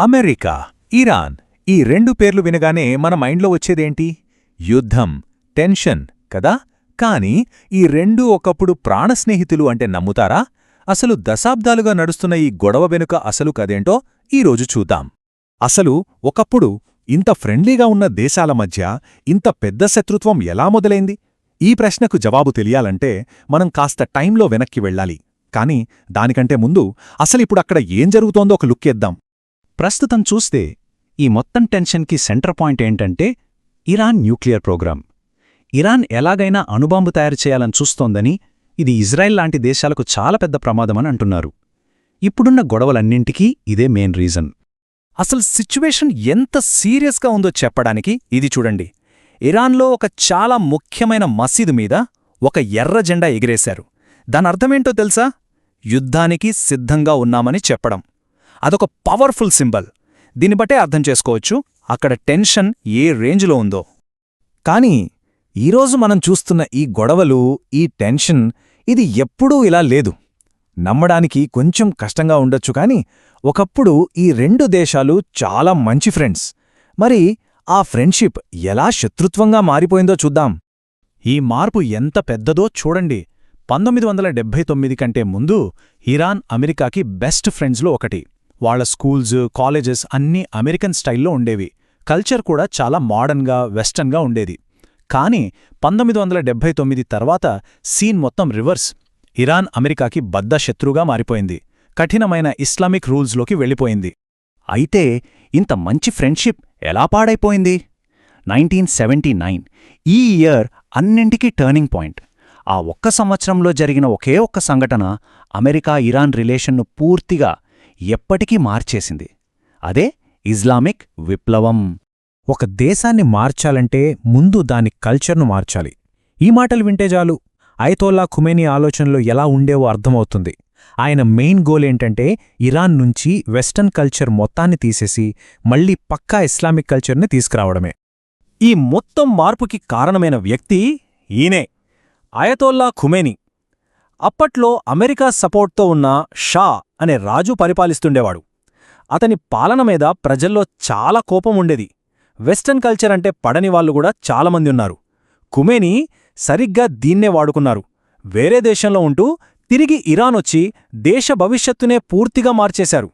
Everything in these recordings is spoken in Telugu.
అమెరికా, ఇరాన్ ఈ రెండు పేర్లు వినగానే మన మైండ్లో వచ్చేదేంటి? యుద్ధం, టెన్షన్ కదా? కాని ఈ రెండూ ఒకప్పుడు ప్రాణస్నేహితులు అంటే నమ్ముతారా? అసలు దశాబ్దాలుగా నడుస్తున్న ఈ గొడవ వెనుక అసలు కదేంటో ఈరోజు చూద్దాం. అసలు ఒకప్పుడు ఇంత ఫ్రెండ్లీగా ఉన్న దేశాల మధ్య ఇంత పెద్ద శత్రుత్వం ఎలా మొదలైంది? ఈ ప్రశ్నకు జవాబు తెలియాలంటే మనం కాస్త టైంలో వెనక్కి వెళ్ళాలి. కాని దానికంటే ముందు అసలిప్పుడక్కడ ఏం జరుగుతోందో ఒక లుక్కేద్దాం. ప్రస్తుతం చూస్తే ఈ మొత్తం టెన్షన్కి సెంటర్ పాయింట్ ఏంటంటే ఇరాన్ న్యూక్లియర్ ప్రోగ్రాం. ఇరాన్ ఎలాగైనా అణుబాంబు తయారు చేయాలని చూస్తోందని, ఇది ఇజ్రాయెల్ లాంటి దేశాలకు చాలా పెద్ద ప్రమాదమని అంటున్నారు. ఇప్పుడున్న గొడవలన్నింటికీ ఇదే మెయిన్ రీజన్. అసలు సిచ్యువేషన్ ఎంత సీరియస్గా ఉందో చెప్పడానికి ఇది చూడండి. ఇరాన్లో ఒక చాలా ముఖ్యమైన మసీదు మీద ఒక ఎర్ర జెండా ఎగిరేశారు. దానర్థమేంటో తెలుసా? యుద్ధానికి సిద్ధంగా ఉన్నామని చెప్పడం. అదొక పవర్ఫుల్ సింబల్. దీన్ని బట్టే అర్థం చేసుకోవచ్చు అక్కడ టెన్షన్ ఏ రేంజ్లో ఉందో. కానీ ఈరోజు మనం చూస్తున్న ఈ గొడవలు, ఈ టెన్షన్ ఇది ఎప్పుడూ ఇలా లేదు. నమ్మడానికి కొంచెం కష్టంగా ఉండొచ్చు కాని ఒకప్పుడు ఈ రెండు దేశాలు చాలా మంచి ఫ్రెండ్స్. మరి ఆ ఫ్రెండ్షిప్ ఎలా శత్రుత్వంగా మారిపోయిందో చూద్దాం. ఈ మార్పు ఎంత పెద్దదో చూడండి. 1979 కంటే ముందు ఇరాన్ అమెరికాకి బెస్ట్ ఫ్రెండ్స్లో ఒకటి. వాళ్ల స్కూల్స్, కాలేజెస్ అన్నీ అమెరికన్ స్టైల్లో ఉండేవి. కల్చర్ కూడా చాలా మోడర్న్గా, వెస్టర్న్గా ఉండేది. కానీ 1979 తర్వాత సీన్ మొత్తం రివర్స్. ఇరాన్ అమెరికాకి బద్ద శత్రుగా మారిపోయింది. కఠినమైన ఇస్లామిక్ రూల్స్లోకి వెళ్ళిపోయింది. అయితే ఇంత మంచి ఫ్రెండ్షిప్ ఎలా పాడైపోయింది? 1979 ఈ ఇయర్ అన్నింటికీ టర్నింగ్ పాయింట్. ఆ ఒక్క సంవత్సరంలో జరిగిన ఒకే ఒక్క సంఘటన అమెరికా ఇరాన్ రిలేషన్ను పూర్తిగా ఎప్పటికీ మార్చేసింది. అదే ఇస్లామిక్ విప్లవం. ఒక దేశాన్ని మార్చాలంటే ముందు దాని కల్చర్ను మార్చాలి. ఈ మాటలు వింటే చాలు అయతోల్లా ఖుమేనీ ఆలోచనలు ఎలా ఉండేవో అర్థమవుతుంది. ఆయన మెయిన్ గోల్ ఏంటంటే ఇరాన్ నుంచి వెస్టర్న్ కల్చర్ మొత్తాన్ని తీసేసి మళ్లీ పక్కా ఇస్లామిక్ కల్చర్ని తీసుకురావడమే. ఈ మొత్తం మార్పుకి కారణమైన వ్యక్తి ఈయనే, అయతోల్లా ఖుమేనీ. అప్పట్లో అమెరికా సపోర్ట్తో ఉన్న షా అనే రాజు పరిపాలిస్తుండేవాడు. అతని పాలన మీద ప్రజల్లో చాలా కోపం ఉండేది. వెస్టర్న్ కల్చర్ అంటే పడని వాళ్ళు కూడా చాలామంది ఉన్నారు. ఖుమేనీ సరిగ్గా దీన్నే వాడుకున్నారు. వేరే దేశంలో ఉంటూ తిరిగి ఇరాన్ వచ్చి దేశ భవిష్యత్తునే పూర్తిగా మార్చేశారు.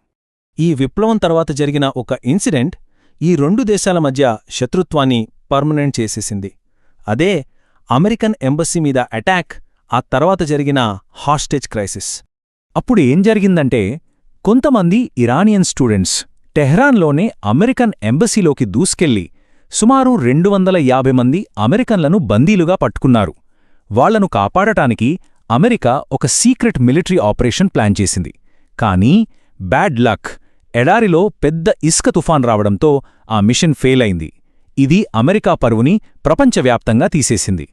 ఈ విప్లవం తర్వాత జరిగిన ఒక ఇన్సిడెంట్ ఈ రెండు దేశాల మధ్య శత్రుత్వాన్ని పర్మనెంట్ చేసేసింది. అదే అమెరికన్ ఎంబసీ మీద అటాక్, ఆ తర్వాత జరిగిన హాస్టేజ్ క్రైసిస్. అప్పుడు ఏం జరిగిందంటే కొంతమంది ఇరానియన్ స్టూడెంట్స్ టెహ్రాన్లోనే అమెరికన్ ఎంబసీలోకి దూసుకెళ్లి సుమారు 250 మంది అమెరికన్లను బందీలుగా పట్టుకున్నారు. వాళ్లను కాపాడటానికి అమెరికా ఒక సీక్రెట్ మిలిటరీ ఆపరేషన్ ప్లాన్ చేసింది. కానీ బ్యాడ్ లక్, ఎడారిలో పెద్ద ఇసుక తుఫాన్ రావడంతో ఆ మిషన్ ఫెయిల్ అయింది. ఇది అమెరికా పరువుని ప్రపంచవ్యాప్తంగా తీసేసింది.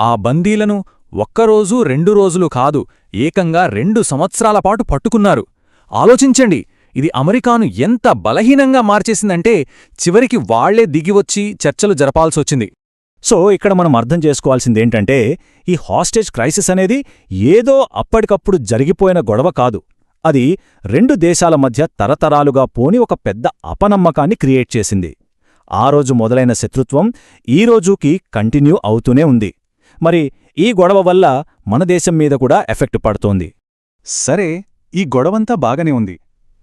ఆ బందీలను ఒక్కరోజు 2 రోజులు కాదు, ఏకంగా 2 సంవత్సరాల పాటు పట్టుకున్నారు. ఆలోచించండి, ఇది అమెరికాను ఎంత బలహీనంగా మార్చేసిందంటే చివరికి వాళ్లే దిగివచ్చి చర్చలు జరపాల్సొచ్చింది. సో ఇక్కడ మనం అర్థం చేసుకోవాల్సిందేంటంటే ఈ హాస్టేజ్ క్రైసిస్ అనేది ఏదో అప్పటికప్పుడు జరిగిపోయిన గొడవ కాదు. అది రెండు దేశాల మధ్య తరతరాలుగా పోని ఒక పెద్ద అపనమ్మకాన్ని క్రియేట్ చేసింది. ఆ రోజు మొదలైన శత్రుత్వం ఈ రోజుకి కంటిన్యూ అవుతూనే ఉంది. మరి ఈ గొడవ వల్ల మన దేశం మీద కూడా ఎఫెక్ట్ పడుతోంది. సరే, ఈ గొడవంతా బాగానే ఉంది.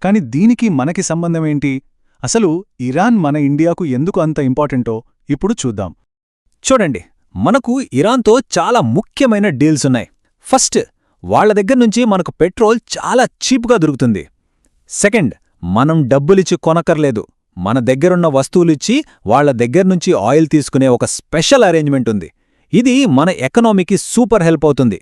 కాని దీనికి మనకి సంబంధమేంటి? అసలు ఇరాన్ మన ఇండియాకు ఎందుకు అంత ఇంపార్టెంటో ఇప్పుడు చూద్దాం. చూడండి, మనకు ఇరాన్తో చాలా ముఖ్యమైన డీల్సున్నాయి. ఫస్ట్, వాళ్ల దగ్గర్నుంచి మనకు పెట్రోల్ చాలా చీప్గా దొరుకుతుంది. సెకండ్, మనం డబ్బులిచ్చి కొనకర్లేదు. మన దగ్గరున్న వస్తువులిచ్చి వాళ్ల దగ్గర్నుంచి ఆయిల్ తీసుకునే ఒక స్పెషల్ అరేంజ్మెంట్ ఉంది. ఇది మన ఎకనామీకి సూపర్ హెల్ప్ అవుతుంది.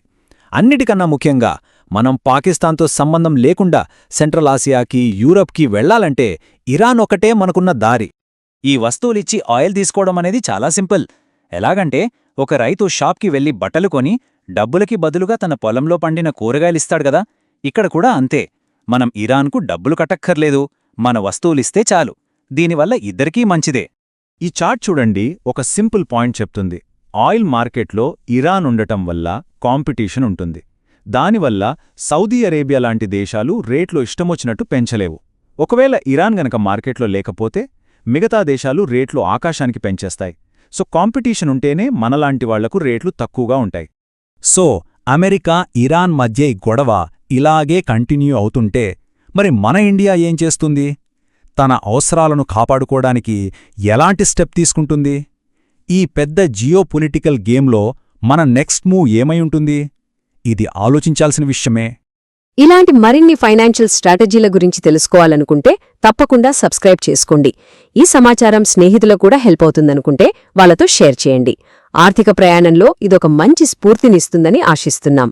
అన్నిటికన్నా ముఖ్యంగా మనం పాకిస్తాన్తో సంబంధం లేకుండా సెంట్రల్ ఆసియాకి, యూరప్కి వెళ్లాలంటే ఇరాన్ ఒకటే మనకున్న దారి. ఈ వస్తువులిచ్చి ఆయిల్ తీసుకోవడం అనేది చాలా సింపుల్. ఎలాగంటే ఒక రైతు షాప్కి వెళ్లి బట్టలు కొని డబ్బులకి బదులుగా తన పొలంలో పండిన కూరగాయలిస్తాడు గదా, ఇక్కడ కూడా అంతే. మనం ఇరాన్కు డబ్బులు కట్టక్కర్లేదు, మన వస్తువులిస్తే చాలు. దీనివల్ల ఇద్దరికీ మంచిదే. ఈ చార్ట్ చూడండి, ఒక సింపుల్ పాయింట్ చెప్తుంది. ఆయిల్ మార్కెట్లో ఇరాన్ ఉండటం వల్ల కాంపిటీషన్ ఉంటుంది. దానివల్ల సౌదీ అరేబియా లాంటి దేశాలు రేట్లు ఇష్టమొచ్చినట్టు పెంచలేవు. ఒకవేళ ఇరాన్ గనక మార్కెట్లో లేకపోతే మిగతా దేశాలు రేట్లు ఆకాశానికి పెంచేస్తాయి. సో కాంపిటీషన్ ఉంటేనే మనలాంటి వాళ్లకు రేట్లు తక్కువగా ఉంటాయి. సో అమెరికా ఇరాన్ మధ్య ఈ గొడవ ఇలాగే కంటిన్యూ అవుతుంటే మరి మన ఇండియా ఏం చేస్తుంది? తన అవసరాలను కాపాడుకోవడానికి ఎలాంటి స్టెప్ తీసుకుంటుంది? ఈ పెద్ద జియోపొలిటికల్ గేమ్లో మన నెక్స్ట్ మూవ్ ఏమై ఉంటుంది? ఇది ఆలోచించాల్సిన విషయమే. ఇలాంటి మరిన్ని ఫైనాన్షియల్ స్ట్రాటజీల గురించి తెలుసుకోవాలనుకుంటే తప్పకుండా సబ్స్క్రైబ్ చేసుకోండి. ఈ సమాచారం స్నేహితులకు కూడా హెల్ప్ అవుతుందనుకుంటే వాళ్ళతో షేర్ చేయండి. ఆర్థిక ప్రయాణంలో ఇదొక మంచి స్ఫూర్తినిస్తుందని ఆశిస్తున్నాం.